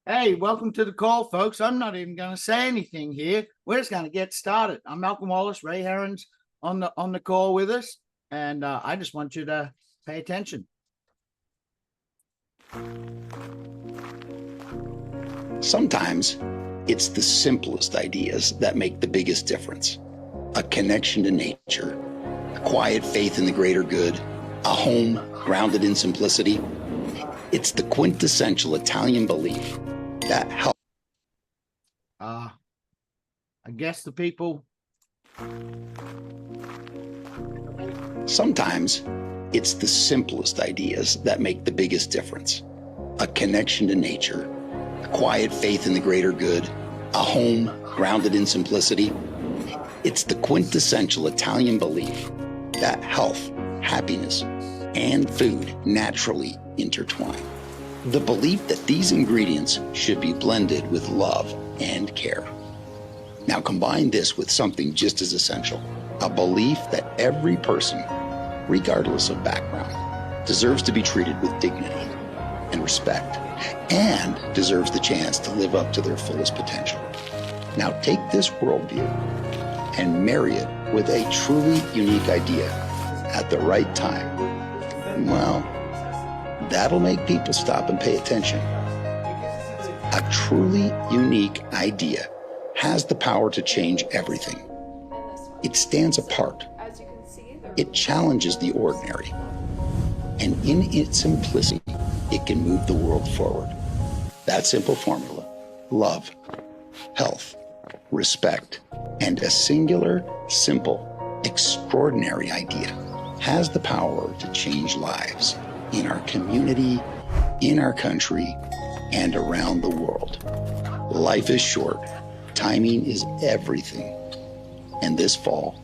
Hey, welcome to the call, folks. I'm not even going to say anything here. We're just going to get started. I'm Malcolm Wallace. Ray Heron's on the call with us, and I just want you to pay attention. Sometimes it's the simplest ideas that make the biggest difference. A connection to nature, a quiet faith in the greater good, a home grounded in simplicity. It's the quintessential Italian belief that helps. I guess the people. Sometimes it's the simplest ideas that make the biggest difference. A connection to nature, a quiet faith in the greater good, a home grounded in simplicity. It's the quintessential Italian belief that health, happiness, and food naturally intertwine. The belief that these ingredients should be blended with love and care. Now combine this with something just as essential, a belief that every person, regardless of background, deserves to be treated with dignity and respect, and deserves the chance to live up to their fullest potential. Now take this worldview and marry it with a truly unique idea at the right time. Well, that'll make people stop and pay attention. A truly unique idea has the power to change everything. It stands apart. It challenges the ordinary. And in its simplicity, it can move the world forward. That simple formula, love, health, respect, and a singular, simple, extraordinary idea has the power to change lives in our community, in our country, and around the world. Life is short. Timing is everything. And this fall,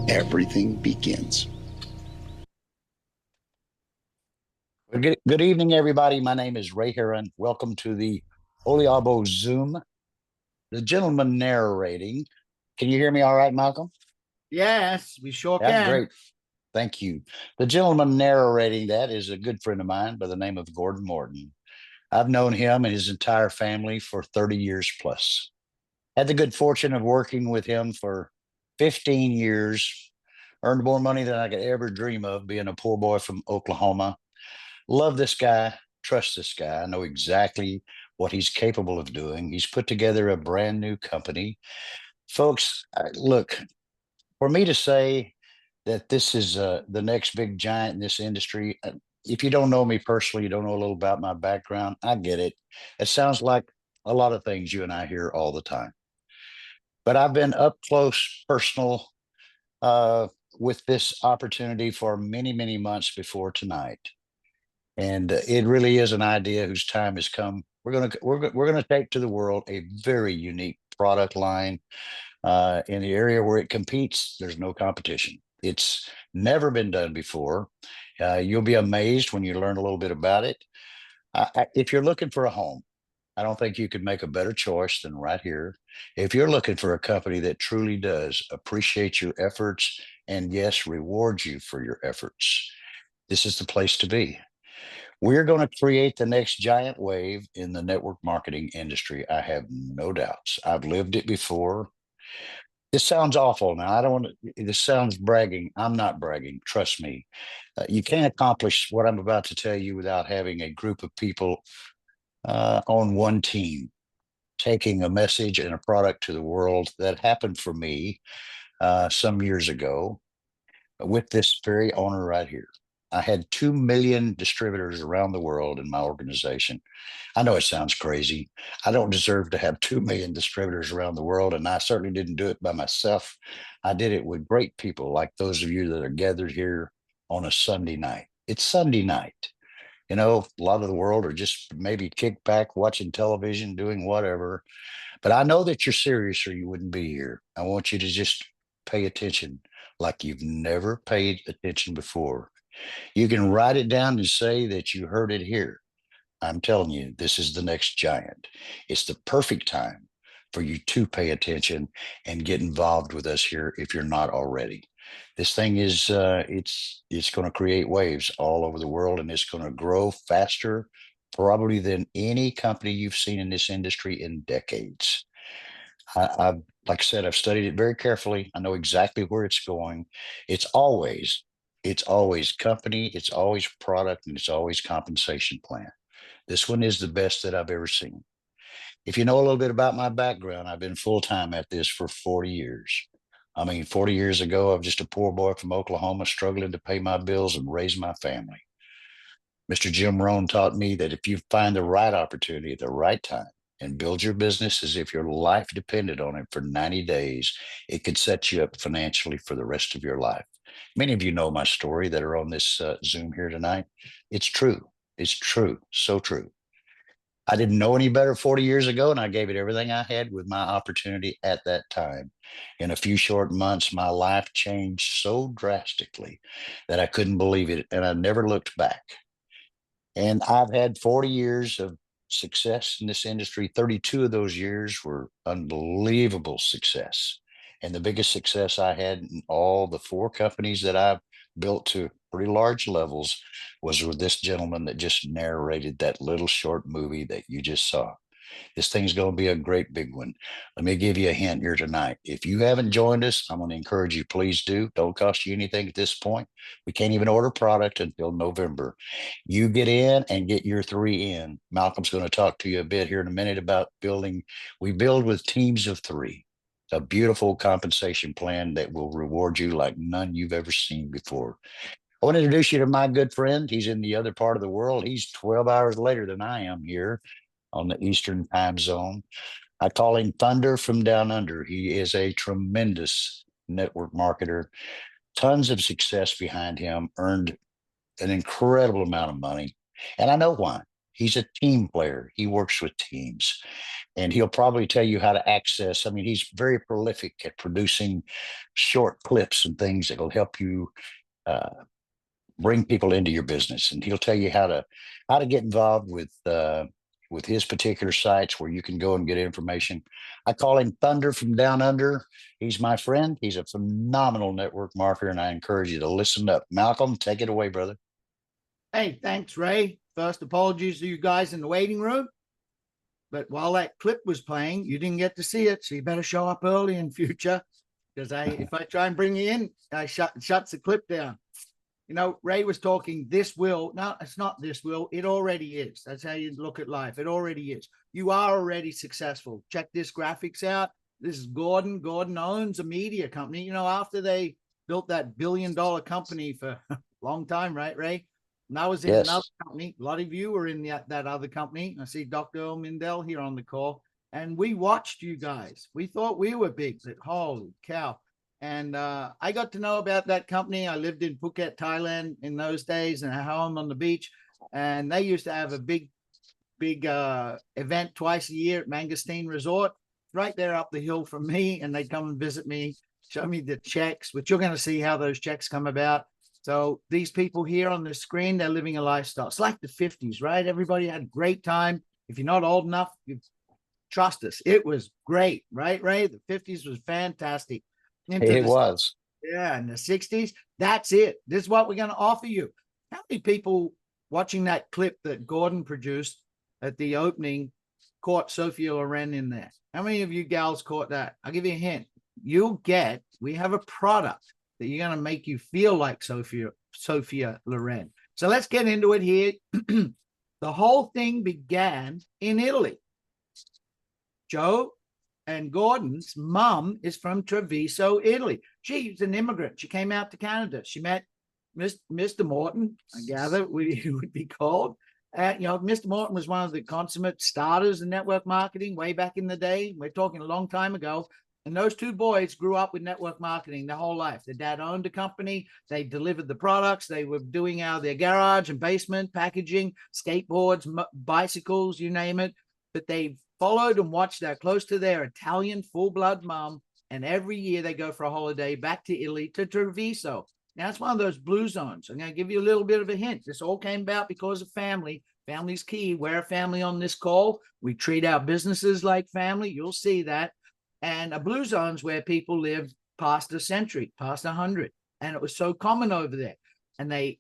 everything begins. Good evening, everybody. My name is Ray Heron. Welcome to the Oliabo Zoom. The gentleman narrating. Can you hear me all right, Malcolm? Yes, we sure can. Great. Thank you. The gentleman narrating that is a good friend of mine by the name of Gordon Morton. I've known him and his entire family for 30 years plus. Had the good fortune of working with him for 15 years, earned more money than I could ever dream of being a poor boy from Oklahoma. Love this guy, trust this guy. I know exactly what he's capable of doing. He's put together a brand new company. Folks, look, for me to say that this is the next big giant in this industry, if you don't know me personally, you don't know a little about my background, I get it. It sounds like a lot of things you and I hear all the time. But I've been up close, personal with this opportunity for many, many months before tonight. And it really is an idea whose time has come. We're gonna take to the world a very unique product line in the area where it competes. There's no competition. It's never been done before. You'll be amazed when you learn a little bit about it. If you're looking for a home, I don't think you could make a better choice than right here. If you're looking for a company that truly does appreciate your efforts and, yes, rewards you for your efforts, this is the place to be. We're going to create the next giant wave in the network marketing industry. I have no doubts. I've lived it before. This sounds awful. Now, I don't want to, this sounds bragging. I'm not bragging. Trust me. You can't accomplish what I'm about to tell you without having a group of people on one team, taking a message and a product to the world that happened for me some years ago with this very owner right here. I had 2 million distributors around the world in my organization. I know it sounds crazy. I don't deserve to have 2 million distributors around the world, and I certainly didn't do it by myself. I did it with great people like those of you that are gathered here on a Sunday night. It's Sunday night. You know, a lot of the world are just maybe kicked back, watching television, doing whatever. But I know that you're serious or you wouldn't be here. I want you to just pay attention like you've never paid attention before. You can write it down and say that you heard it here. I'm telling you, this is the next giant. It's the perfect time for you to pay attention and get involved with us here if you're not already. This thing is it's going to create waves all over the world, and it's going to grow faster probably than any company you've seen in this industry in decades. I've, like I said, I've studied it very carefully. I know exactly where it's going. It's always, it's always company, it's always product, and it's always compensation plan. This one is the best that I've ever seen. If you know a little bit about my background, I've been full time at this for 40 years. I mean, 40 years ago, I was just a poor boy from Oklahoma struggling to pay my bills and raise my family. Mr. Jim Rohn taught me that if you find the right opportunity at the right time and build your business as if your life depended on it for 90 days, it could set you up financially for the rest of your life. Many of you know my story that are on this Zoom here tonight. It's true. It's true. So true. I didn't know any better 40 years ago, and I gave it everything I had with my opportunity at that time. In a few short months, my life changed so drastically that I couldn't believe it, and I never looked back. And I've had 40 years of success in this industry. 32 of those years were unbelievable success. And the biggest success I had in all the four companies that I've built to pretty large levels was with this gentleman that just narrated that little short movie that you just saw. This thing's going to be a great big one. Let me give you a hint here tonight. If you haven't joined us, I'm going to encourage you, please do. Don't cost you anything at this point. We can't even order product until November. You get in and get your three in. Malcolm's going to talk to you a bit here in a minute about building. We build with teams of three, a beautiful compensation plan that will reward you like none you've ever seen before. I want to introduce you to my good friend. He's in the other part of the world. He's 12 hours later than I am here on the Eastern time zone. I call him Thunder from Down Under. He is a tremendous network marketer, tons of success behind him, earned an incredible amount of money. And I know why. He's a team player. He works with teams, and he'll probably tell you how to access. I mean, he's very prolific at producing short clips and things that will help you uh, bring people into your business. And he'll tell you how to get involved with his particular sites where you can go and get information. I call him Thunder from Down Under. He's my friend. He's a phenomenal network marketer, and I encourage you to listen up. Malcolm, take it away, brother. Hey, thanks, Ray. First, apologies to you guys in the waiting room. But while that clip was playing, you didn't get to see it, so you better show up early in future. Because if I try and bring you in, I shuts the clip down. You know, Ray was talking, this will. No, it's not this will. It already is. That's how you look at life. It already is. You are already successful. Check this graphics out. This is Gordon. Gordon owns a media company. You know, after they built that billion-dollar company for a long time, right, Ray? And I was in another company. A lot of you were in that other company. I see Dr. Earl Mindell here on the call. And we watched you guys. We thought we were big, but holy cow. And I got to know about that company. I lived in Phuket, Thailand in those days, and a home on the beach. And they used to have a big event twice a year at Mangosteen Resort, right there up the hill from me. And they'd come and visit me, show me the checks, which you're going to see how those checks come about. So these people here on the screen, they're living a lifestyle. It's like the 50s, right? Everybody had a great time. If you're not old enough, you trust us. It was great, right, Ray? The 50s was fantastic. It was. Yeah, in the 60s, that's it. This is what we're going to offer you. How many people watching that clip that Gordon produced at the opening caught Sophia Loren in there? How many of you gals caught that? I'll give you a hint. We have a product that you're going to make you feel like Sophia Loren. So let's get into it here. The whole thing began in Italy. Joe and Gordon's mom is from Treviso, Italy. She's an immigrant. She came out to Canada. She met Mr. Morton, I gather he would be called. Mr. Morton was one of the consummate starters in network marketing way back in the day. We're talking a long time ago. And those two boys grew up with network marketing their whole life. Their dad owned a company. They delivered the products. They were doing out of their garage and basement, packaging, skateboards, bicycles, you name it. But they followed and watched that close to their Italian full-blood mom. And every year they go for a holiday back to Italy, to Treviso. Now, it's one of those blue zones. I'm going to give you a little bit of a hint. This all came about because of family. Family's key. We're a family on this call. We treat our businesses like family. You'll see that. And a blue zone's where people live past a century, past 100. And it was so common over there. And they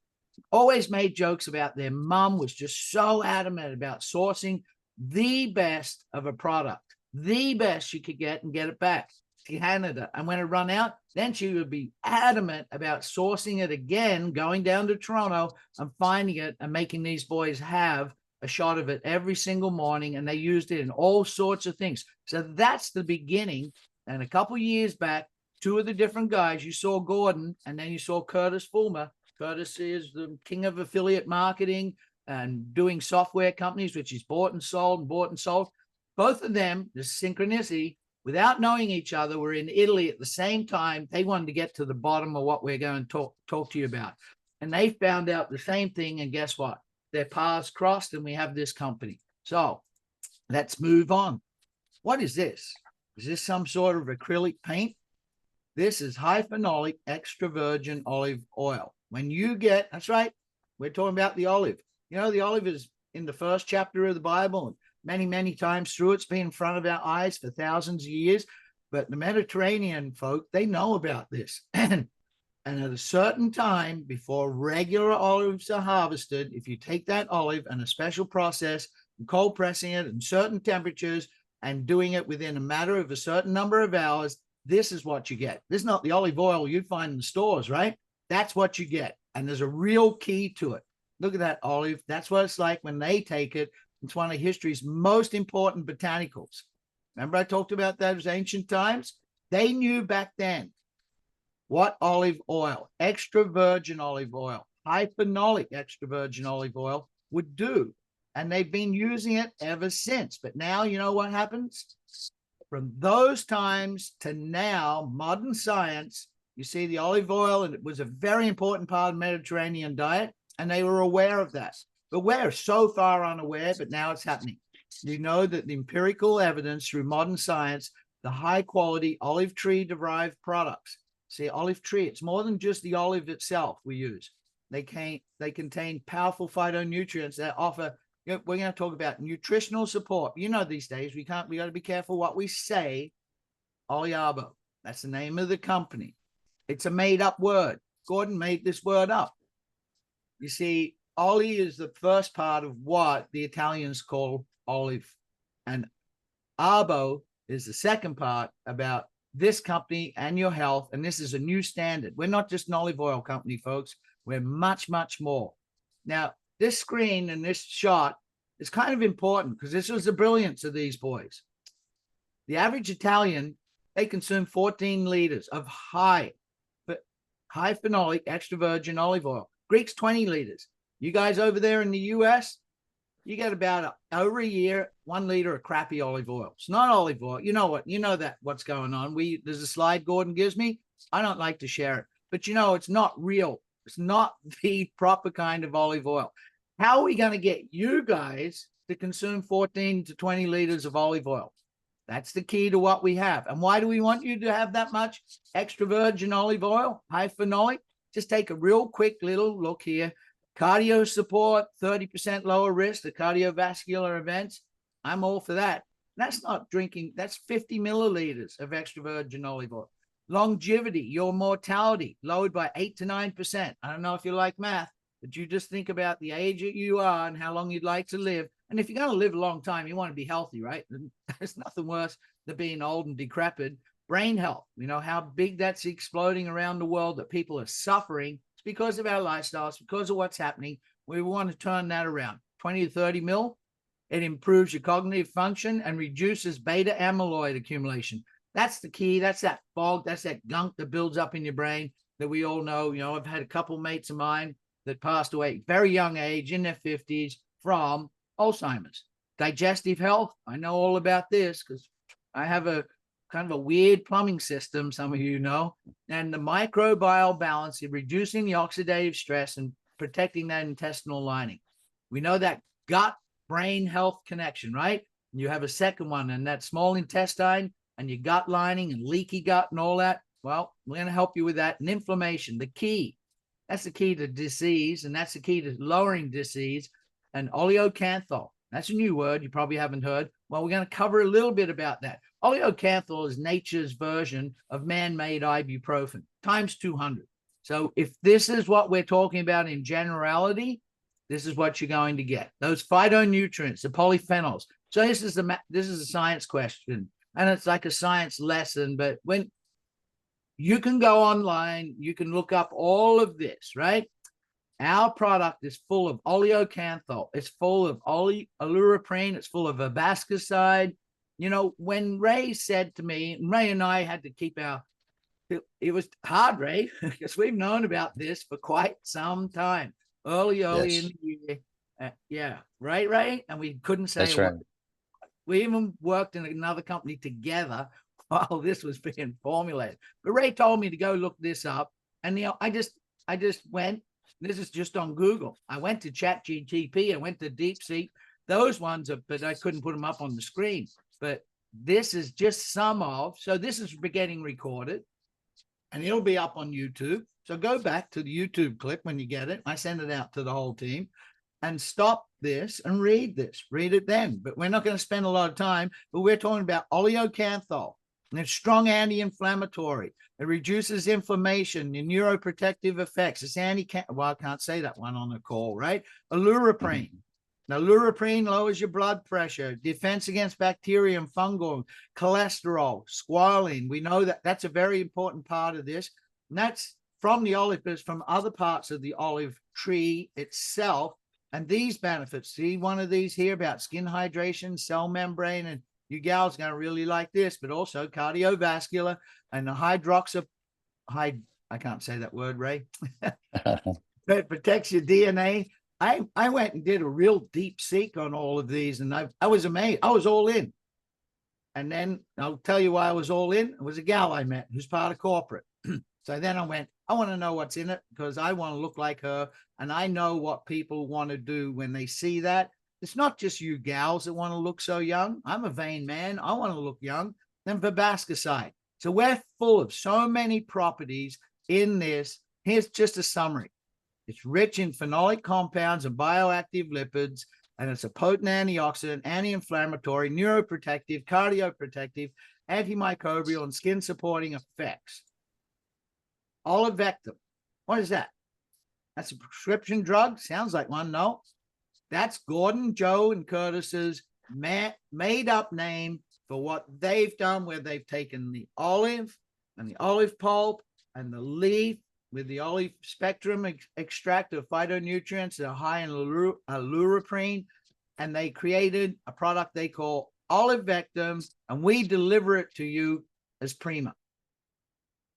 always made jokes about their mom was just so adamant about sourcing the best of a product, the best she could get and get it back to Canada. And when it run out, then she would be adamant about sourcing it again, going down to Toronto and finding it and making these boys have a shot of it every single morning. And they used it in all sorts of things. So that's the beginning. And a couple years back, two of the different guys, you saw Gordon and then you saw Curtis Fulmer. Curtis is the king of affiliate marketing and doing software companies, which is bought and sold and bought and sold. Both of them, the synchronicity, without knowing each other, were in Italy at the same time. They wanted to get to the bottom of what we're going to talk to you about. And they found out the same thing. And guess what? Their paths crossed and we have this company. So let's move on. What is this? Is this some sort of acrylic paint? This is high phenolic extra virgin olive oil. When you get, that's right, we're talking about the olive. You know, the olive is in the first chapter of the Bible, and many, many times through it's been in front of our eyes for thousands of years. But the Mediterranean folk, they know about this. And at a certain time before regular olives are harvested, if you take that olive and a special process and cold pressing it in certain temperatures and doing it within a matter of a certain number of hours, this is what you get. This is not the olive oil you'd find in the stores, right? That's what you get. And there's a real key to it. Look at that olive. That's what it's like when they take it. It's one of history's most important botanicals. Remember I talked about those ancient times? They knew back then what olive oil, extra virgin olive oil, high phenolic extra virgin olive oil would do. And they've been using it ever since. But now, you know what happens? From those times to now, modern science, you see the olive oil, and it was a very important part of the Mediterranean diet, and they were aware of that. But we're so far unaware, but now it's happening. You know that the empirical evidence through modern science, the high quality olive tree derived products. See, olive tree, it's more than just the olive itself we use. They contain powerful phytonutrients that offer, we're going to talk about nutritional support. You know, these days we got to be careful what we say. Oliabo, that's the name of the company. It's a made up word. Gordon made this word up. You see, oli is the first part of what the Italians call olive. And abo is the second part about this company and your health. And this is a new standard. We're not just an olive oil company, folks. We're much, much more. Now, this screen and this shot is kind of important because this was the brilliance of these boys. The average Italian, they consume 14 liters of high phenolic extra virgin olive oil. Greeks, 20 liters. You guys over there in the US, you get about over a year, 1 liter of crappy olive oil. It's not olive oil. You know what? You know that what's going on. There's a slide Gordon gives me. I don't like to share it, but you know, it's not real. It's not the proper kind of olive oil. How are we going to get you guys to consume 14 to 20 liters of olive oil? That's the key to what we have. And why do we want you to have that much extra virgin olive oil, high phenolic? Just take a real quick little look here. Cardio support, 30% lower risk to cardiovascular events. I'm all for that. That's not drinking. That's 50 milliliters of extra virgin olive oil. Longevity, your mortality lowered by 8 to 9%. I don't know if you like math, but you just think about the age that you are and how long you'd like to live. And if you're going to live a long time, you want to be healthy, right? There's nothing worse than being old and decrepit. Brain health, you know how big that's exploding around the world, that people are suffering. It's because of our lifestyles, because of what's happening. We want to turn that around. 20 to 30 mil. It improves your cognitive function and reduces beta amyloid accumulation. That's the key. That's that fog. That's that gunk that builds up in your brain that we all know. You know, I've had a couple mates of mine that passed away at very young age in their 50s from Alzheimer's. Digestive health. I know all about this because I have a kind of a weird plumbing system, some of you know. And the microbial balance in reducing the oxidative stress and protecting that intestinal lining. We know that gut-brain health connection, right? You have a second one, and that small intestine and your gut lining and leaky gut and all that. Well, we're going to help you with that. And inflammation, the key. That's the key to disease, and that's the key to lowering disease. And oleocanthal, that's a new word you probably haven't heard. Well, we're going to cover a little bit about that. Oleocanthal is nature's version of man-made ibuprofen, times 200. So if this is what we're talking about in generality, this is what you're going to get. Those phytonutrients, the polyphenols. So this is a science question, and it's like a science lesson. But when you can go online, you can look up all of this, right? Our product is full of oleocanthal. It's full of aleuroprene. It's full of verbascicide. You know, when Ray said to me, Ray and I had to keep it was hard, Ray, because we've known about this for quite some time. Early Yes. in the year. Yeah, right, Ray? And we couldn't say That's a right. word. We even worked in another company together while this was being formulated. But Ray told me to go look this up. And I just went, this is just on Google. I went to ChatGPT, I went to DeepSeek. Those ones but I couldn't put them up on the screen. But this is just some of, so this is getting recorded and it'll be up on YouTube. So go back to the YouTube clip when you get it. I send it out to the whole team and stop this and read this. Read it then. But we're not going to spend a lot of time. But we're talking about oleocanthal. And it's strong anti-inflammatory. It reduces inflammation and neuroprotective effects. It's well, I can't say that one on the call, right? Aleuroprene. Now, aleuroprene lowers your blood pressure, defense against bacteria and fungal, cholesterol, squalene. We know that that's a very important part of this. And that's from the olive, but it's from other parts of the olive tree itself. And these benefits, see one of these here about skin hydration, cell membrane, and you gals going to really like this, but also cardiovascular and the I can't say that word, Ray. It protects your DNA. I went and did a real deep seek on all of these, and I was amazed. I was all in. And then I'll tell you why I was all in. It was a gal I met who's part of corporate. So then I went, I want to know what's in it because I want to look like her. And I know what people want to do when they see that. It's not just you gals that want to look so young. I'm a vain man. I want to look young. Then verbascicide. So we're full of so many properties in this. Here's just a summary. It's rich in phenolic compounds and bioactive lipids, and it's a potent antioxidant, anti-inflammatory, neuroprotective, cardioprotective, antimicrobial, and skin-supporting effects. Olivectum. What is that? That's a prescription drug? Sounds like one. No. That's Gordon, Joe, and Curtis's made-up name for what they've done, where they've taken the olive and the olive pulp and the leaf with the olive spectrum extract of phytonutrients that are high in aleuroprene, and they created a product they call Olivectum, and we deliver it to you as Prima.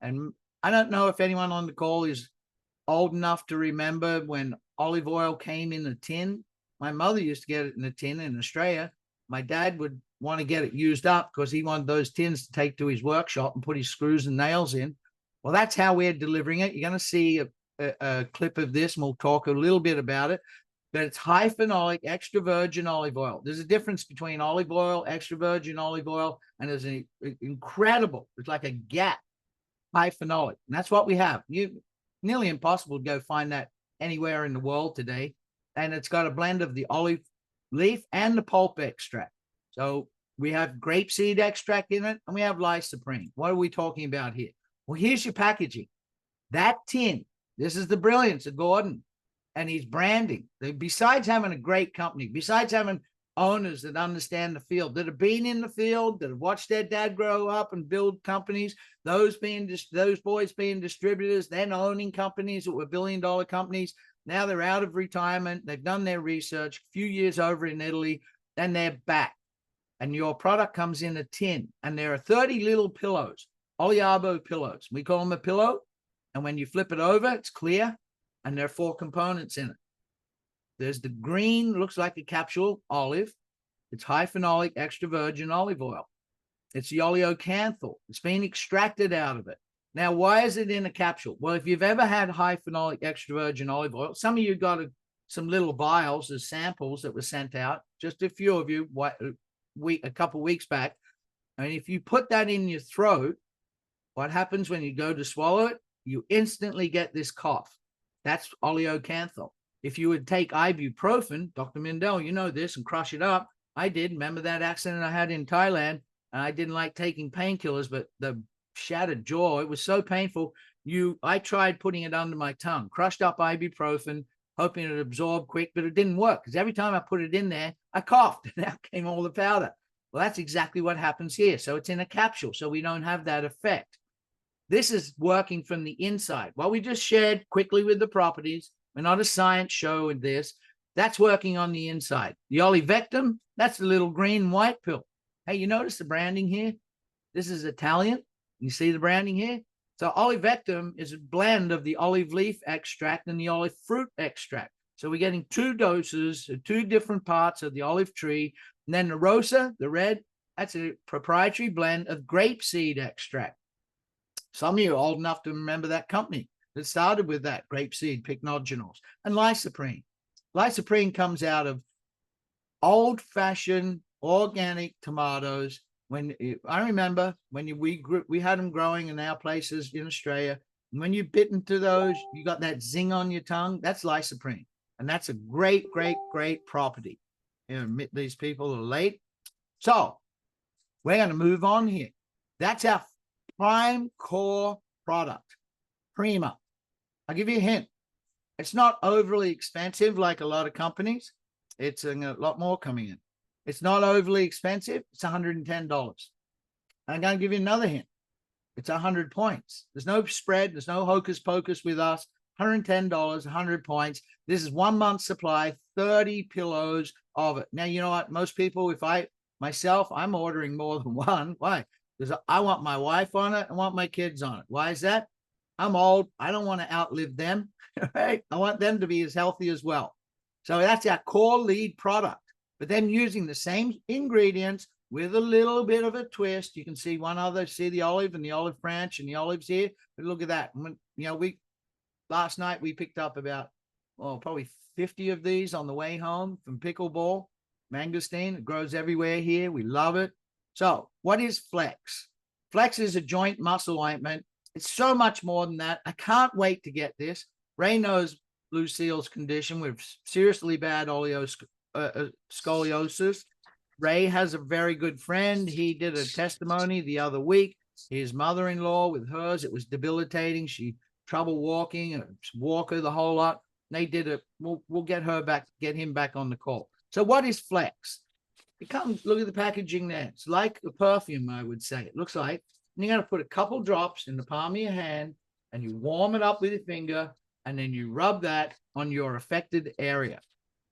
And I don't know if anyone on the call is old enough to remember when olive oil came in a tin. My mother used to get it in a tin in Australia. My dad would want to get it used up because he wanted those tins to take to his workshop and put his screws and nails in. Well, that's how we're delivering it. You're going to see a clip of this, and we'll talk a little bit about it. But it's high phenolic, extra virgin olive oil. There's a difference between olive oil, extra virgin olive oil, and there's an incredible, it's like a gap, high phenolic. And that's what we have. Nearly impossible to go find that anywhere in the world today. And it's got a blend of the olive leaf and the pulp extract. So we have grapeseed extract in it, and we have lysoprene. What are we talking about here? Well, here's your packaging. That tin, this is the brilliance of Gordon and his branding. Besides having a great company, besides having owners that understand the field, that have been in the field, that have watched their dad grow up and build companies, those boys being distributors, then owning companies that were billion-dollar companies. Now they're out of retirement. They've done their research, a few years over in Italy, then they're back. And your product comes in a tin, and there are 30 little pillows. Oliabo pillows. We call them a pillow. And when you flip it over, it's clear. And there are 4 components in it. There's the green, looks like a capsule, olive. It's high phenolic, extra virgin olive oil. It's the oleocanthal. It's been extracted out of it. Now, why is it in a capsule? Well, if you've ever had high phenolic, extra virgin olive oil, some of you got some little vials as samples that were sent out, just a few of you, a couple of weeks back. And if you put that in your throat, what happens when you go to swallow it? You instantly get this cough. That's oleocanthal. If you would take ibuprofen, Dr. Mindell, you know this, and crush it up. I did. Remember that accident I had in Thailand? And I didn't like taking painkillers, but the shattered jaw, it was so painful. I tried putting it under my tongue, crushed up ibuprofen, hoping it would absorb quick, but it didn't work because every time I put it in there, I coughed and out came all the powder. Well, that's exactly what happens here. So it's in a capsule, so we don't have that effect. This is working from the inside. What we just shared quickly with the properties, we're not a science show with this. That's working on the inside. The Olivectum, that's the little green white pill. Hey, you notice the branding here? This is Italian. You see the branding here? So Olivectum is a blend of the olive leaf extract and the olive fruit extract. So we're getting 2 doses, 2 different parts of the olive tree. And then the Rosa, the red, that's a proprietary blend of grapeseed extract. Some of you are old enough to remember that company that started with that, grapeseed pycnogenols. And Lysoprene. Lysoprene comes out of old-fashioned organic tomatoes. I remember when we had them growing in our places in Australia. And when you bit into those, you got that zing on your tongue. That's Lysoprene. And that's a great, great, great property. These people are late. So we're going to move on here. That's our prime core product, Prima. I'll give you a hint. It's not overly expensive like a lot of companies. It's a lot more coming in. It's not overly expensive. It's $110. I'm going to give you another hint. It's 100 points. There's no spread. There's no hocus pocus with us. $110, 100 points. This is 1 month's supply, 30 pillows of it. Now, you know what? Most people, I'm ordering more than one. Why? Because I want my wife on it. I want my kids on it. Why is that? I'm old. I don't want to outlive them. Right? I want them to be as healthy as well. So that's our core lead product. But then using the same ingredients with a little bit of a twist. You can see one other, see the olive and the olive branch and the olives here. But look at that. Last night we picked up about, probably 50 of these on the way home from pickleball. Mangosteen, it grows everywhere here. We love it. So what is Flex? Flex is a joint muscle ointment. It's so much more than that. I can't wait to get this. Ray knows Lucille's condition with seriously bad scoliosis. Ray has a very good friend. He did a testimony the other week. His mother-in-law with hers, it was debilitating. She trouble walking, a walker, the whole lot. They did we'll get him back on the call. So what is Flex? It comes, look at the packaging there. It's like a perfume, I would say. It looks like. And you're going to put a couple drops in the palm of your hand and you warm it up with your finger and then you rub that on your affected area.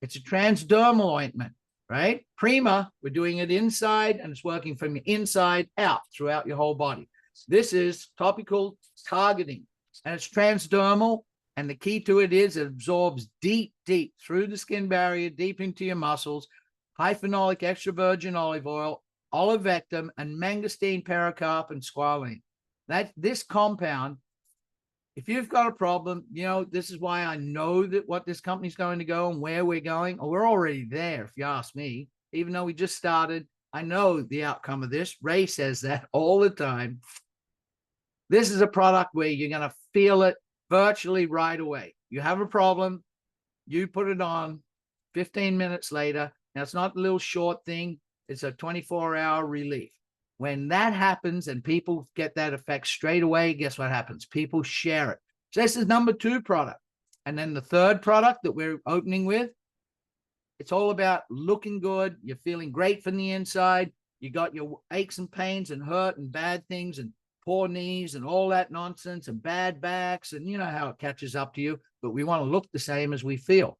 It's a transdermal ointment, right? Prima, we're doing it inside and it's working from the inside out throughout your whole body. This is topical targeting and it's transdermal. And the key to it is it absorbs deep, deep through the skin barrier, deep into your muscles, high phenolic extra virgin olive oil, Olivectum, and mangosteen, pericarp, and squalene. This compound, if you've got a problem, this is why I know that what this company's going to go and where we're going. Oh, we're already there, if you ask me. Even though we just started, I know the outcome of this. Ray says that all the time. This is a product where you're going to feel it virtually right away. You have a problem, you put it on, 15 minutes later. Now, it's not a little short thing. It's a 24-hour relief. When that happens and people get that effect straight away, guess what happens? People share it. So this is number 2 product. And then the third product that we're opening with, it's all about looking good. You're feeling great from the inside. You got your aches and pains and hurt and bad things and poor knees and all that nonsense and bad backs. And you know how it catches up to you. But we want to look the same as we feel.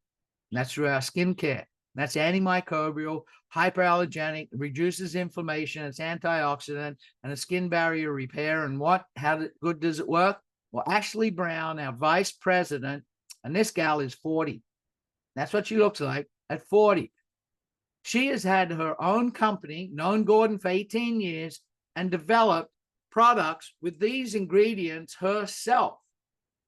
And that's through our skincare. That's antimicrobial, hyperallergenic, reduces inflammation, it's antioxidant, and a skin barrier repair. And how good does it work? Well, Ashley Brown, our vice president, and this gal is 40. That's what she looks like at 40. She has had her own company, known Gordon for 18 years, and developed products with these ingredients herself.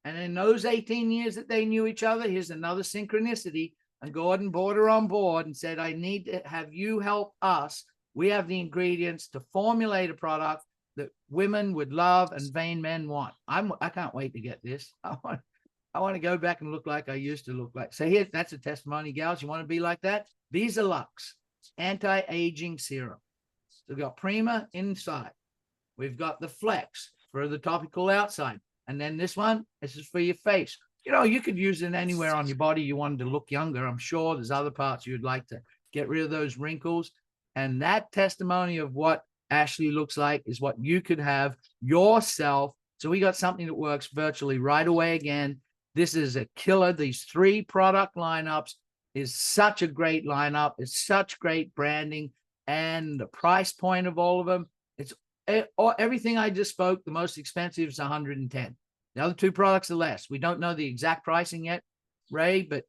And in those 18 years that they knew each other, here's another synchronicity. And Gordon brought her on board and said, I need to have you help us. We have the ingredients to formulate a product that women would love and vain men want. I can't wait to get this. I want to go back and look like I used to look like. So here, that's a testimony, gals. You want to be like that? Visa Lux, anti-aging serum. So we've got Prima inside. We've got the Flex for the topical outside. And then this one, this is for your face. You know, you could use it anywhere on your body you wanted to look younger. I'm sure there's other parts you'd like to get rid of those wrinkles. And that testimony of what Ashley looks like is what you could have yourself. So we got something that works virtually right away again. This is a killer. These 3 product lineups is such a great lineup. It's such great branding, and the price point of all of them. It's everything I just spoke. The most expensive is 110. The other 2 products are less. We don't know the exact pricing yet, Ray, but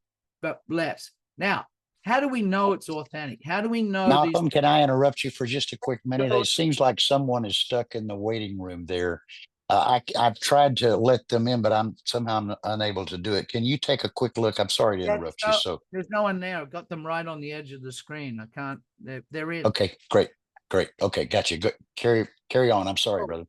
less. Now, how do we know it's authentic? How do we know Malcolm, can I interrupt you for just a quick minute? Sure. It seems like someone is stuck in the waiting room there. I've tried to let them in, but I'm somehow unable to do it. Can you take a quick look? I'm sorry to interrupt you. So, there's no one there. I've got them right on the edge of the screen. I can't. They're in. okay, great. Okay, got you. Good. Carry on. I'm sorry, brother.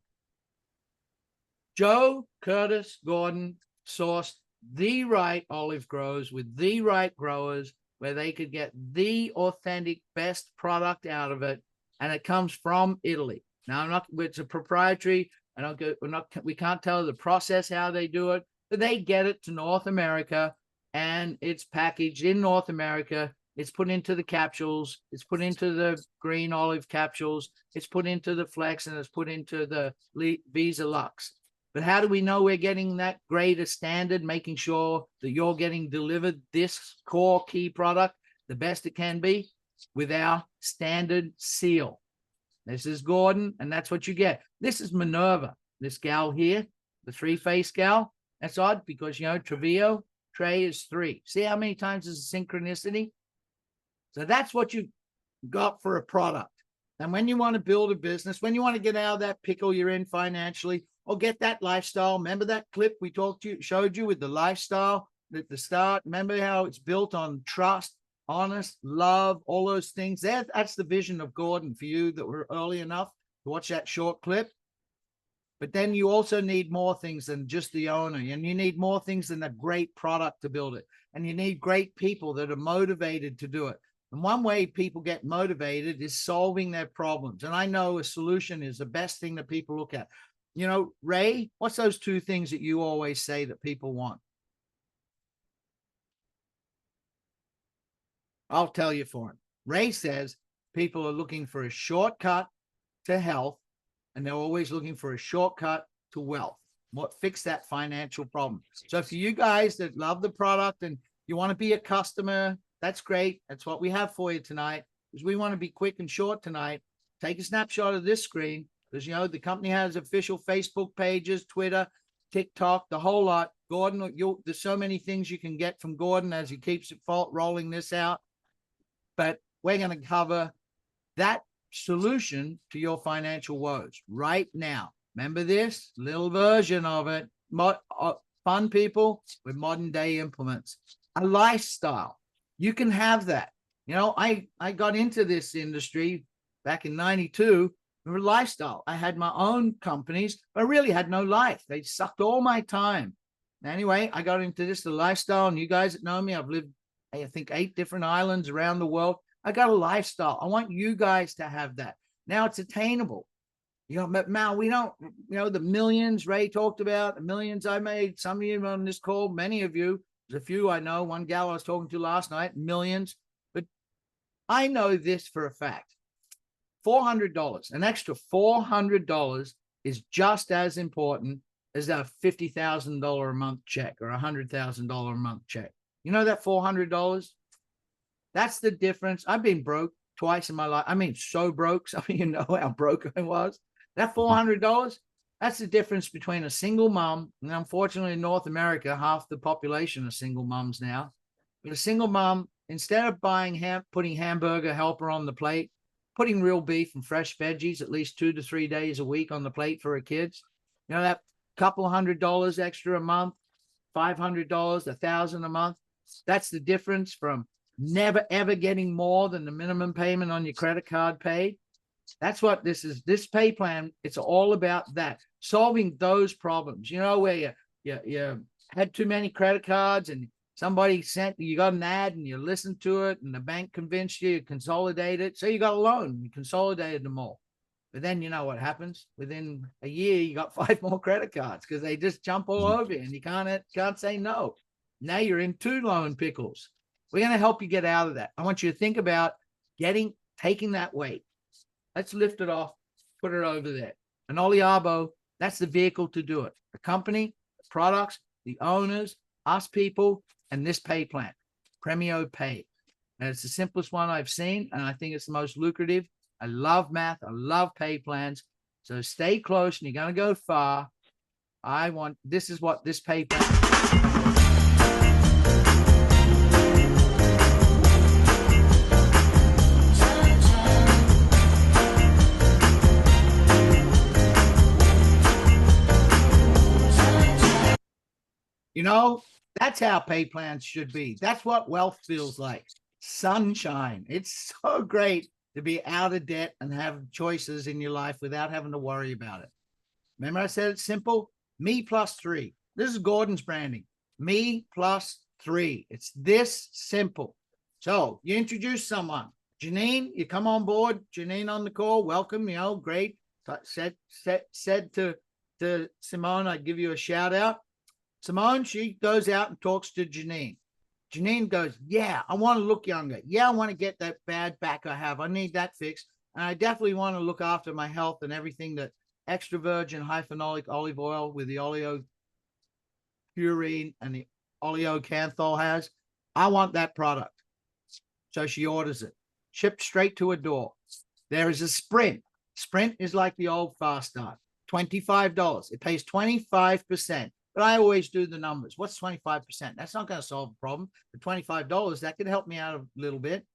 Joe Curtis Gordon sourced the right olive grows with the right growers, where they could get the authentic best product out of it, and it comes from Italy. Now, I'm not. It's a proprietary. I don't go. We can't tell the process how they do it, but they get it to North America, and it's packaged in North America. It's put into the capsules. It's put into the green olive capsules. It's put into the Flex, and it's put into the Visa Lux. But how do we know we're getting that greater standard, making sure that you're getting delivered this core key product the best it can be with our standard seal? This is Gordon, and that's what you get. This is Minerva, this gal here, the 3-face gal. That's odd because, you know, Trevio, Trey is 3. See how many times is a synchronicity? So that's what you got for a product. And when you want to build a business, when you want to get out of that pickle you're in financially, or get that lifestyle, remember that clip we showed you with the lifestyle at the start? Remember how it's built on trust, honest, love, all those things. That's the vision of Gordon for you that were early enough to watch that short clip. But then you also need more things than just the owner, and you need more things than a great product to build it. And you need great people that are motivated to do it. And one way people get motivated is solving their problems. And I know a solution is the best thing that people look at. You know, Ray, what's those 2 things that you always say that people want? I'll tell you for him. Ray says people are looking for a shortcut to health, and they're always looking for a shortcut to wealth. What fix that financial problem? So for you guys that love the product and you want to be a customer, that's great. That's what we have for you tonight, because we want to be quick and short tonight. Take a snapshot of this screen, because, you know, the company has official Facebook pages, Twitter, TikTok, the whole lot. Gordon, there's so many things you can get from Gordon as he keeps it rolling this out. But we're going to cover that solution to your financial woes right now. Remember this little version of it. Fun people with modern day implements. A lifestyle. You can have that. You know, I got into this industry back in 92 for a lifestyle. I had my own companies, but I really had no life. They sucked all my time. Anyway, I got into this, the lifestyle, and you guys that know me, I've lived, I think, 8 different islands around the world. I got a lifestyle. I want you guys to have that. Now it's attainable. You know, but Mal, we don't, you know, the millions Ray talked about, the millions I made, some of you on this call, many of you, there's a few I know, one gal I was talking to last night, millions. But I know this for a fact. $400, an extra $400 is just as important as a $50,000 a month check or a $100,000 a month check. You know that $400? That's the difference. I've been broke twice in my life. I mean, so broke. Some of you know how broke I was. That $400, that's the difference between a single mom. And unfortunately, in North America, half the population are single moms now. But a single mom, instead of putting hamburger helper on the plate, putting real beef and fresh veggies at least 2 to 3 days a week on the plate for her kids, you know, that couple $100 extra a month, $500, $1,000 a month. That's the difference from never, ever getting more than the minimum payment on your credit card paid. That's what this is. This pay plan, it's all about that. Solving those problems, you know, where you had too many credit cards and somebody you got an ad and you listened to it and the bank convinced you to consolidate it. So you got a loan, you consolidated them all. But then you know what happens? Within a year, you got 5 more credit cards because they just jump all over you and you can't say no. Now you're in 2 loan pickles. We're going to help you get out of that. I want you to think about taking that weight. Let's lift it off, put it over there. An Oliabo, that's the vehicle to do it. The company, the products, the owners, us people, and this pay plan, PREMIO Pay. And it's the simplest one I've seen, and I think it's the most lucrative. I love math. I love pay plans. So stay close, and you're going to go far. This is what this pay plan. You know, that's how pay plans should be. That's what wealth feels like. Sunshine. It's so great to be out of debt and have choices in your life without having to worry about it. Remember I said it's simple? Me plus 3. This is Gordon's branding. Me plus 3. It's this simple. So you introduce someone. Janine, you come on board. Janine on the call. Welcome. You know, great. Said to Simone, I'd give you a shout out. Simone, she goes out and talks to Janine. Janine goes, yeah, I want to look younger. Yeah, I want to get that bad back I have. I need that fixed. And I definitely want to look after my health and everything that extra virgin high phenolic olive oil with the oleopurine and the oleocanthal has. I want that product. So she orders it, shipped straight to her door. There is a Sprint. Sprint is like the old Fast Start, $25. It pays 25%. But I always do the numbers. What's 25%? That's not going to solve the problem. For $25, that could help me out a little bit.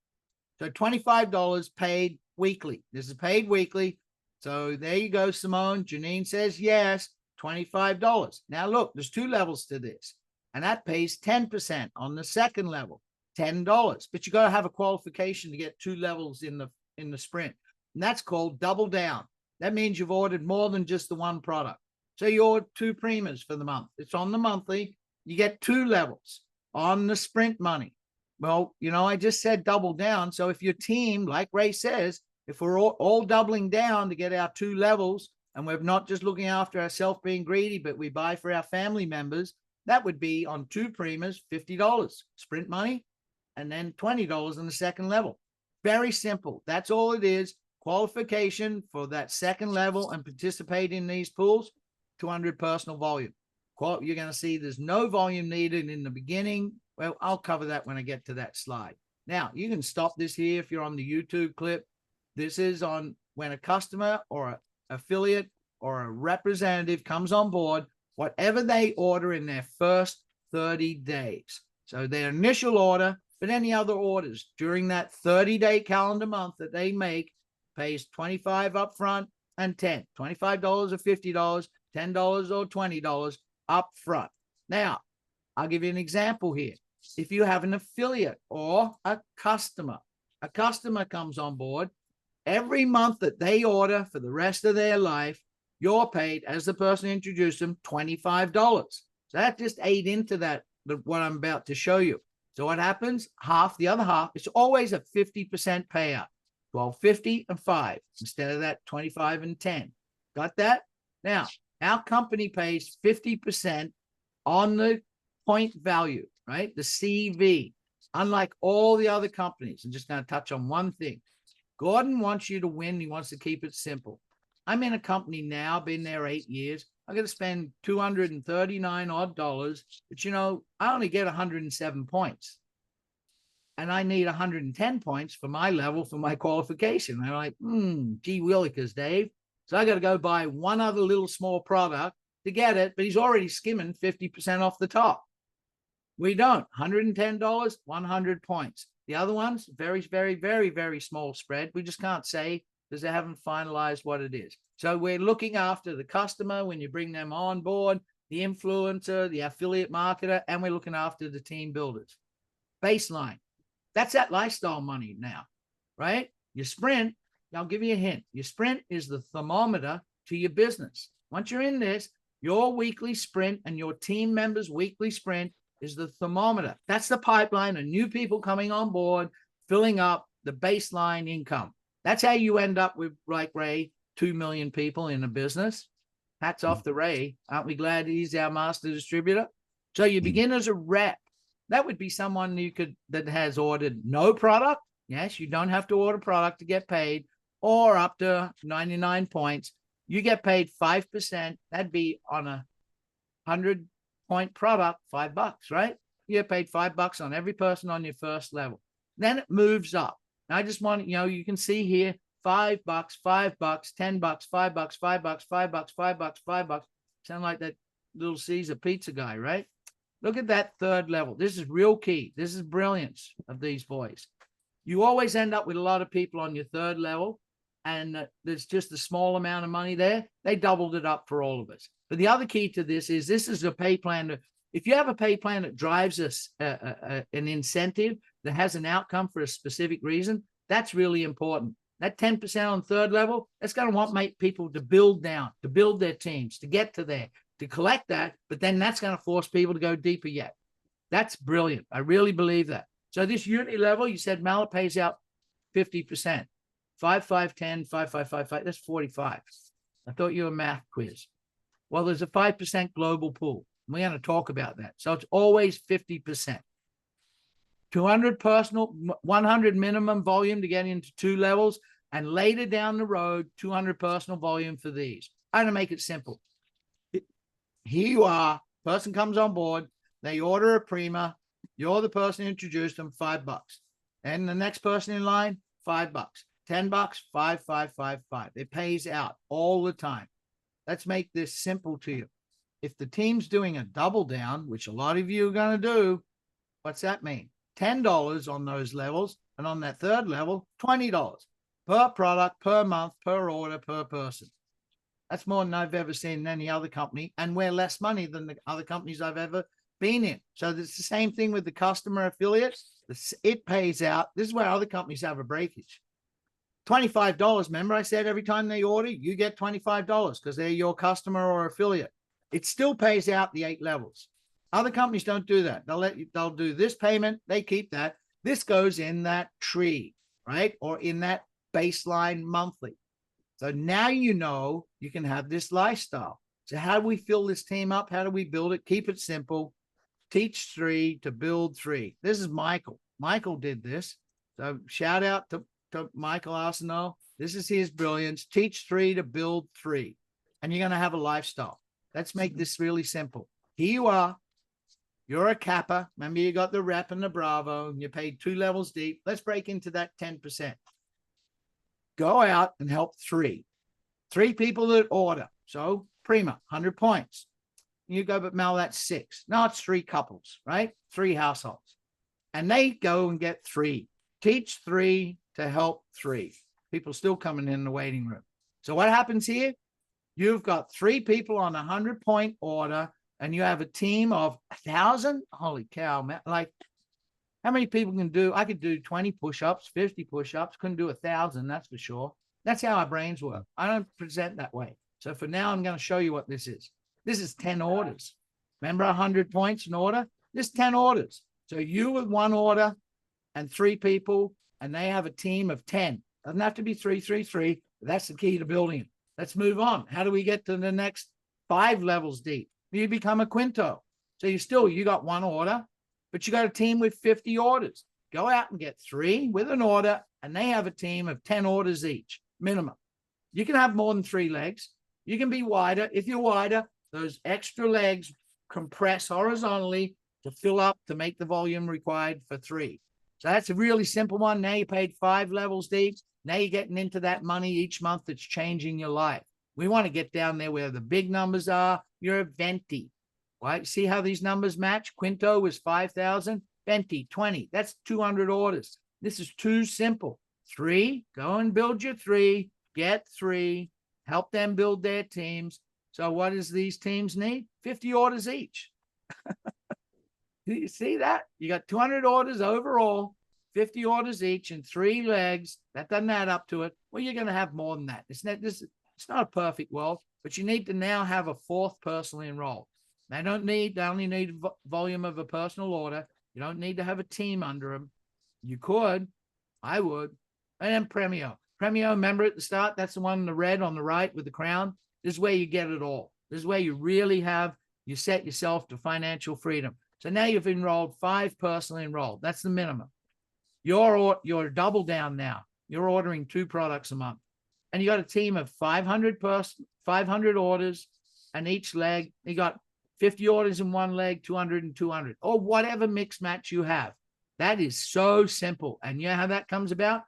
So $25 paid weekly. This is paid weekly. So there you go, Simone. Janine says yes, $25. Now look, there's 2 levels to this. And that pays 10% on the second level, $10. But you got to have a qualification to get 2 levels in the Sprint. And that's called double down. That means you've ordered more than just the one product. So you order 2 premiums for the month. It's on the monthly. You get 2 levels on the Sprint money. Well, you know, I just said double down. So if your team, like Ray says, if we're all doubling down to get our 2 levels, and we're not just looking after ourselves being greedy, but we buy for our family members, that would be on 2 premiums, $50 Sprint money, and then $20 on the second level. Very simple. That's all it is. Qualification for that second level and participate in these pools. 200 personal volume. You're going to see there's no volume needed in the beginning. Well, I'll cover that when I get to that slide. Now, you can stop this here if you're on the YouTube clip. This is on when a customer or an affiliate or a representative comes on board, whatever they order in their first 30 days. So their initial order, but any other orders during that 30-day calendar month that they make pays $25 up front and $10, $25 or $50, $10 or $20 up front. Now, I'll give you an example here. If you have an affiliate or a customer comes on board, every month that they order for the rest of their life, you're paid, as the person who introduced them, $25. So that just ate into that, what I'm about to show you. So what happens? The other half, it's always a 50% payout. 12.50 and 5 instead of that 25 and 10. Got that? Now, our company pays 50% on the point value, right? The CV. Unlike all the other companies, I'm just going to touch on one thing. Gordon wants you to win. He wants to keep it simple. I'm in a company now, been there 8 years. I'm going to spend $239 odd, but you know, I only get 107 points. And I need 110 points for my level, for my qualification. And I'm like, gee willikers, Dave. So I got to go buy one other little small product to get it, but he's already skimming 50% off the top. We don't. $110, 100 points. The other ones, very, very, very, very small spread. We just can't say because they haven't finalized what it is. So we're looking after the customer when you bring them on board, the influencer, the affiliate marketer, and we're looking after the team builders. Baseline. That's that lifestyle money now, right? Your Sprint, I'll give you a hint. Your Sprint is the thermometer to your business. Once you're in this, your weekly Sprint and your team members' weekly Sprint is the thermometer. That's the pipeline of new people coming on board, filling up the baseline income. That's how you end up with, like Ray, 2 million people in a business. Hats off to Ray. Aren't we glad he's our master distributor? So you begin as a rep. That would be someone that has ordered no product. Yes, you don't have to order product to get paid, or up to 99 points. You get paid 5%. That'd be on a 100-point product, $5, right? You get paid $5 on every person on your first level. Then it moves up. Now I just want, you can see here, $5, $5, $10, $5, $5, $5, $5, $5. Sound like that Little Caesar pizza guy, right? Look at that third level. This is real key. This is brilliance of these boys. You always end up with a lot of people on your third level, and there's just a small amount of money there. They doubled it up for all of us. But the other key to this is a pay plan. If you have a pay plan that drives us an incentive that has an outcome for a specific reason, that's really important. That 10% on third level, that's going to want people to build down, to build their teams, to get to there, to collect that. But then that's going to force people to go deeper yet. That's brilliant. I really believe that. So this unity level, you said Mallet pays out 50%. 5, 5, 10, 5, 5, 5, 5. That's 45. I thought you were a math quiz. Well, there's a 5% global pool. We're going to talk about that. So it's always 50%. 200 personal, 100 minimum volume to get into 2 levels, and later down the road, 200 personal volume for these. I'm going to make it simple. Here you are, person comes on board, they order a Prima, you're the person who introduced them, $5. And the next person in line, $5. $10, 5, 5, 5, 5. It pays out all the time. Let's make this simple to you. If the team's doing a double down, which a lot of you are going to do, what's that mean? $10 on those levels, and on that third level, $20 per product, per month, per order, per person. That's more than I've ever seen in any other company, and we're less money than the other companies I've ever been in. So it's the same thing with the customer affiliates. It pays out. This is where other companies have a breakage. $25. Remember I said every time they order, you get $25 because they're your customer or affiliate. It still pays out the 8 levels. Other companies don't do that. They'll do this payment. They keep that. This goes in that tree, right? Or in that baseline monthly. So now you know you can have this lifestyle. So how do we fill this team up? How do we build it? Keep it simple. Teach 3 to build 3. This is Michael. Michael did this. So shout out to Michael Arsenault. This is his brilliance. Teach 3 to build 3. And you're going to have a lifestyle. Let's make this really simple. Here you are. You're a Kappa. Remember, you got the Rep and the Bravo, and you paid 2 levels deep. Let's break into that 10%. Go out and help 3 people that order. So Prima, 100 points. You go, but Mel, that's 6. No, it's 3 couples, right? 3 households. And they go and get 3. Teach 3 to help 3. People still coming in the waiting room. So what happens here? You've got 3 people on a 100-point order, and you have a team of 1,000. Holy cow, man. Like, how many people can do? I could do 20 push-ups, 50 push-ups. Couldn't do 1,000, that's for sure. That's how our brains work. I don't present that way. So for now, I'm going to show you what this is. This is 10 orders. Remember 100 points in order? This is 10 orders. So you with 1 order and 3 people, and they have a team of 10. Doesn't have to be 3, 3, 3. But that's the key to building it. Let's move on. How do we get to the next 5 levels deep? You become a quinto. So you got 1 order, but you got a team with 50 orders. Go out and get 3 with an order, and they have a team of 10 orders each, minimum. You can have more than 3 legs. You can be wider. If you're wider, those extra legs compress horizontally to fill up to make the volume required for 3. So that's a really simple one. Now you paid 5 levels deep. Now you're getting into that money each month that's changing your life. We want to get down there where the big numbers are. You're a venti, right? See how these numbers match? Quinto was 5,000. Venti, 20. That's 200 orders. This is too simple. 3, go and build your 3. Get 3. Help them build their teams. So what does these teams need? 50 orders each. Do you see that? You got 200 orders overall, 50 orders each, and 3 legs. That doesn't add up to it. Well, you're going to have more than that. It's not a perfect world, but you need to now have a 4th person enrolled. They only need volume of a personal order. You don't need to have a team under them. You could, I would. And then Premio. Premio, remember at the start, that's the one in the red on the right with the crown. This is where you get it all. This is where you really you set yourself to financial freedom. So now you've enrolled 5 personally enrolled. That's the minimum. You're double down now. You're ordering 2 products a month. And you got a team of 500 orders, and each leg, you got 50 orders in one leg, 200 and 200, or whatever mix match you have. That is so simple. And you know how that comes about?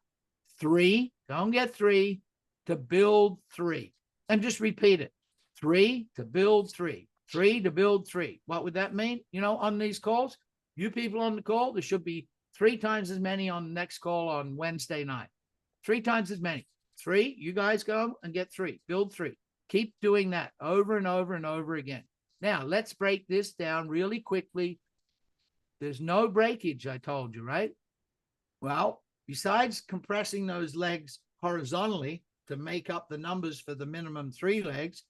3, don't get 3, to build 3. And just repeat it. 3 to build 3. 3 to build 3. What would that mean? You know, on these calls, you people on the call, there should be 3 times as many on the next call on Wednesday night. 3 times as many. 3, you guys go and get 3, build 3. Keep doing that over and over and over again. Now, let's break this down really quickly. There's no breakage, I told you, right? Well, besides compressing those legs horizontally to make up the numbers for the minimum 3 legs,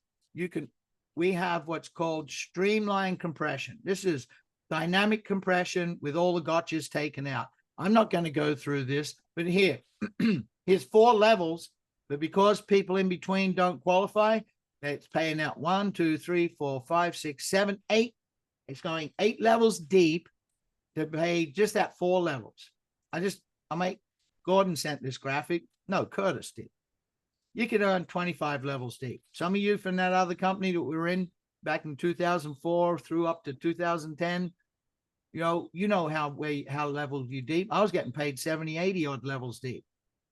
we have what's called streamline compression. This is dynamic compression with all the gotchas taken out. I'm not going to go through this, but here's 4 levels, but because people in between don't qualify, it's paying out 1, 2, 3, 4, 5, 6, 7, 8. It's going 8 levels deep to pay just that 4 levels. Gordon sent this graphic. No, Curtis did. You could earn 25 levels deep. Some of you from that other company that we were in back in 2004 through up to 2010, you know how levels you deep. I was getting paid 70, 80 odd levels deep.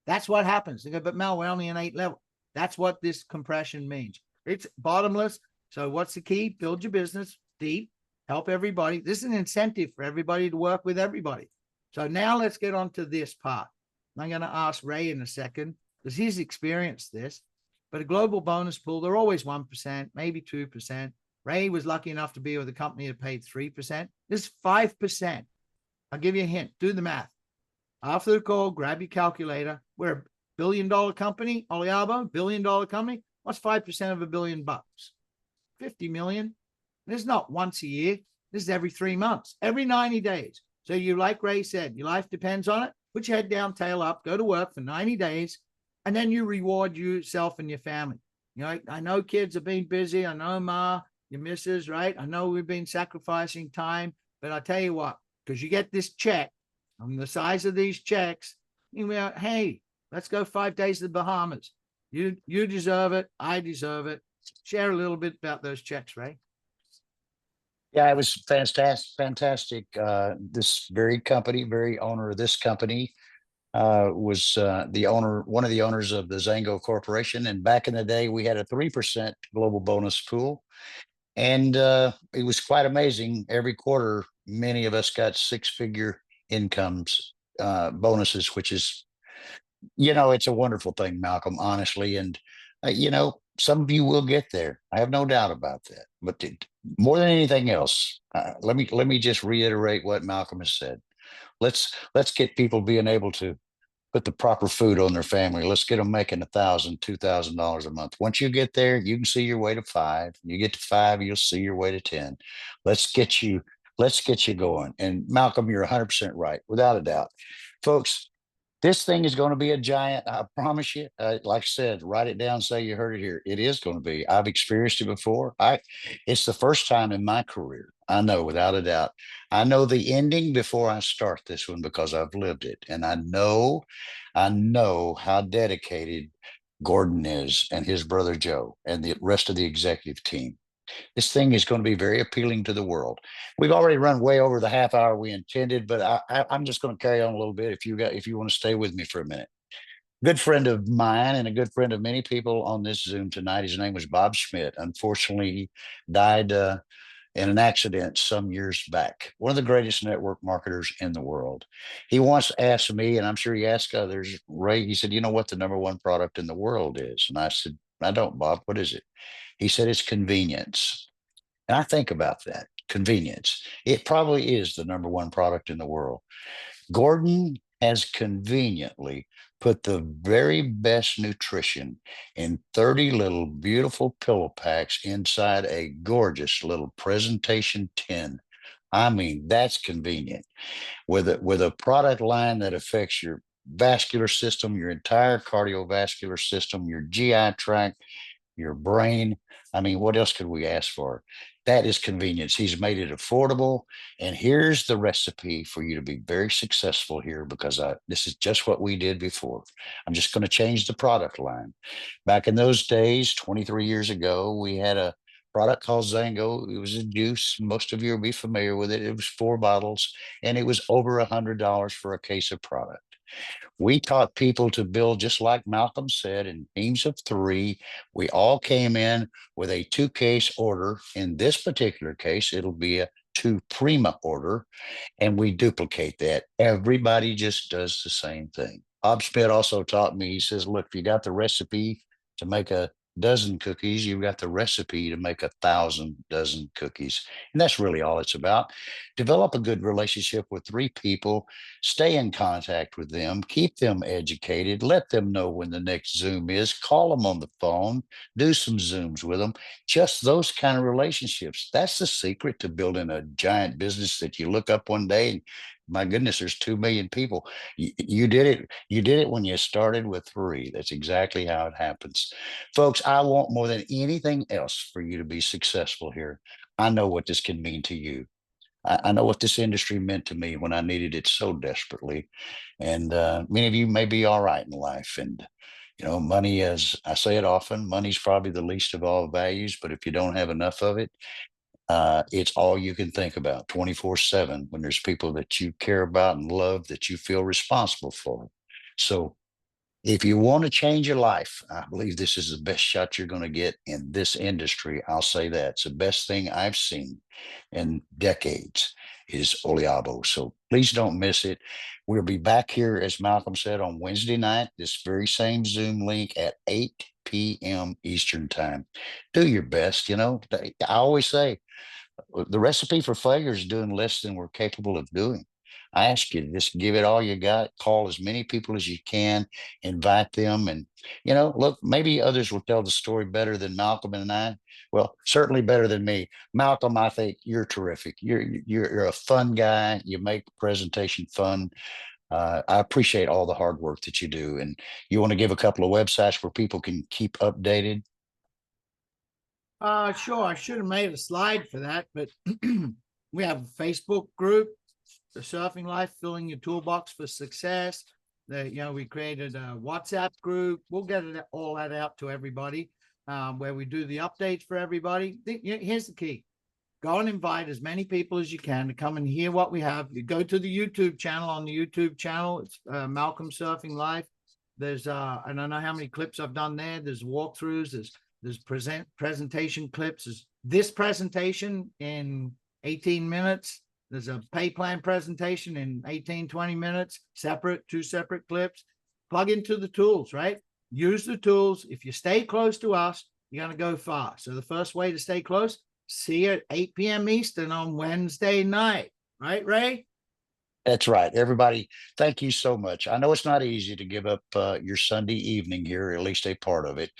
That's what happens. They go, but Mel, we're only in 8 level. That's what this compression means. It's bottomless. So what's the key? Build your business deep, help everybody. This is an incentive for everybody to work with everybody. So now let's get on to this part. I'm going to ask Ray in a second, because he's experienced this. But a global bonus pool, they're always 1%, maybe 2%. Ray was lucky enough to be with a company that paid 3%. This is 5%. I'll give you a hint. Do the math. After the call, grab your calculator. We're a $1 billion company, Oliabo, $1 billion company. What's 5% of $1 billion? 50 million. This is not once a year. This is every 3 months, every 90 days. So you, like Ray said, your life depends on it. Put your head down, tail up, go to work for 90 days, and then you reward yourself and your family. You know, I know kids have been busy. I know Ma, your missus, right? I know we've been sacrificing time, but I tell you what, because you get this check, on the size of these checks, you know, hey, let's go 5 days to the Bahamas. You deserve it. I deserve it. Share a little bit about those checks, Ray. Yeah, it was fantastic. This very owner of this company was one of the owners of the Zango Corporation. And back in the day, we had a 3% global bonus pool. And it was quite amazing. Every quarter, many of us got 6-figure incomes, bonuses, which is, it's a wonderful thing, Malcolm, honestly. And, some of you will get there. I have no doubt about that. But more than anything else, let me just reiterate what Malcolm has said. Let's get people being able to put the proper food on their family. Let's get them making $1,000, $2,000 a month. Once you get there, you can see your way to 5. You get to 5, you'll see your way to 10. Let's get you going. And Malcolm, you're 100% right, without a doubt. Folks, this thing is going to be a giant. I promise you. Like I said, write it down, say you heard it here. It is going to be. I've experienced it before. It's the first time in my career. I know, without a doubt. I know the ending before I start this one because I've lived it. And I know how dedicated Gordon is and his brother Joe and the rest of the executive team. This thing is going to be very appealing to the world. We've already run way over the half hour we intended, but I'm just going to carry on a little bit if you want to stay with me for a minute. Good friend of mine and a good friend of many people on this Zoom tonight. His name was Bob Schmidt. Unfortunately, he died in an accident some years back. One of the greatest network marketers in the world. He once asked me, and I'm sure he asked others, Ray, he said, you know what the number 1 product in the world is? And I said, I don't, Bob. What is it? He said, it's convenience. And I think about that, convenience. It probably is the number 1 product in the world. Gordon has conveniently put the very best nutrition in 30 little beautiful pillow packs inside a gorgeous little presentation tin. I mean, that's convenient. With a product line that affects your vascular system, your entire cardiovascular system, your GI tract, your brain. I mean, what else could we ask for? That is convenience. He's made it affordable. And here's the recipe for you to be very successful here, because this is just what we did before. I'm just going to change the product line. Back in those days, 23 years ago, we had a product called Zango. It was a juice. Most of you will be familiar with it. It was 4 bottles, and it was over $100 for a case of product. We taught people to build just like Malcolm said, in teams of 3. We all came in with a 2-case order. In this particular case, it'll be a 2 Prima order, and we duplicate that. Everybody just does the same thing. Bob Schmidt also taught me, he says, look, if you got the recipe to make a dozen cookies, you've got the recipe to make 1,000 dozen cookies. And that's really all it's about. Develop a good relationship with 3 people, stay in contact with them, keep them educated, let them know when the next Zoom is, call them on the phone, do some Zooms with them. Just those kind of relationships. That's the secret to building a giant business that you look up one day and, my goodness, there's 2 million people. You did it. You did it when you started with 3. That's exactly how it happens. Folks, I want more than anything else for you to be successful here. I know what this can mean to you. I know what this industry meant to me when I needed it so desperately. And many of you may be all right in life. And, you know, money, as I say it often, money's probably the least of all values. But if you don't have enough of it, it's all you can think about 24/7 when there's people that you care about and love that you feel responsible for. So if you want to change your life, I believe this is the best shot you're going to get in this industry. I'll say that. It's the best thing I've seen in decades is Oliabo. So please don't miss it. We'll be back here, as Malcolm said, on Wednesday night, this very same Zoom link at 8 p.m. Eastern time. Do your best. You know, I always say, the recipe for failure is doing less than we're capable of doing. I ask you to just give it all you got, call as many people as you can, invite them. And, you know, look, maybe others will tell the story better than Malcolm and I. Well, certainly better than me. Malcolm, I think you're terrific. You're a fun guy. You make the presentation fun. I appreciate all the hard work that you do. And you want to give a couple of websites where people can keep updated? Sure. I should have made a slide for that, but we have a Facebook group, the Surfing Life, filling your toolbox for success. We created a WhatsApp group. We'll get it all that out to everybody, where we do the updates for everybody. Here's the key. Go and invite as many people as you can to come and hear what we have. You go to the YouTube channel. On the YouTube channel, it's Malcolm Surfing Life. There's I don't know how many clips I've done there. There's walkthroughs. There's presentation clips. There's this presentation in 18 minutes. There's a pay plan presentation in 18, 20 minutes, two separate clips. Plug into the tools, right? Use the tools. If you stay close to us, you're going to go far. So the first way to stay close, see you at 8 p.m. Eastern on Wednesday night. Right, Ray? That's right. Everybody, thank you so much. I know it's not easy to give up your Sunday evening here, or at least a part of it.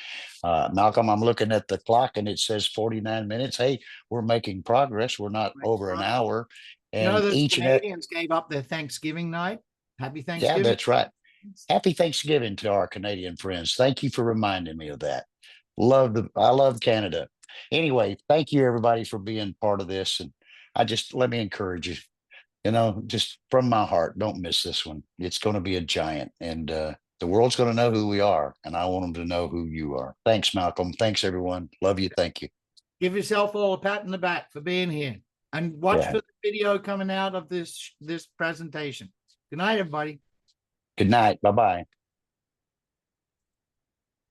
Malcolm, I'm looking at the clock and it says 49 minutes. Hey, we're making progress. We're not over an hour. And the each Canadians gave up their Thanksgiving night. Happy yeah, Thanksgiving. that's right. Happy Thanksgiving to our Canadian friends. Thank you for reminding me of that. I love Canada. Anyway, thank you everybody for being part of this. And let me encourage you. You know, just from my heart, don't miss this one. It's going to be a giant, and the world's going to know who we are, and I want them to know who you are. Thanks, Malcolm. Thanks, everyone. Love you. Thank you. Give yourself all a pat in the back for being here, and watch Yeah. for the video coming out of this presentation. Good night, everybody. Good night. Bye-bye.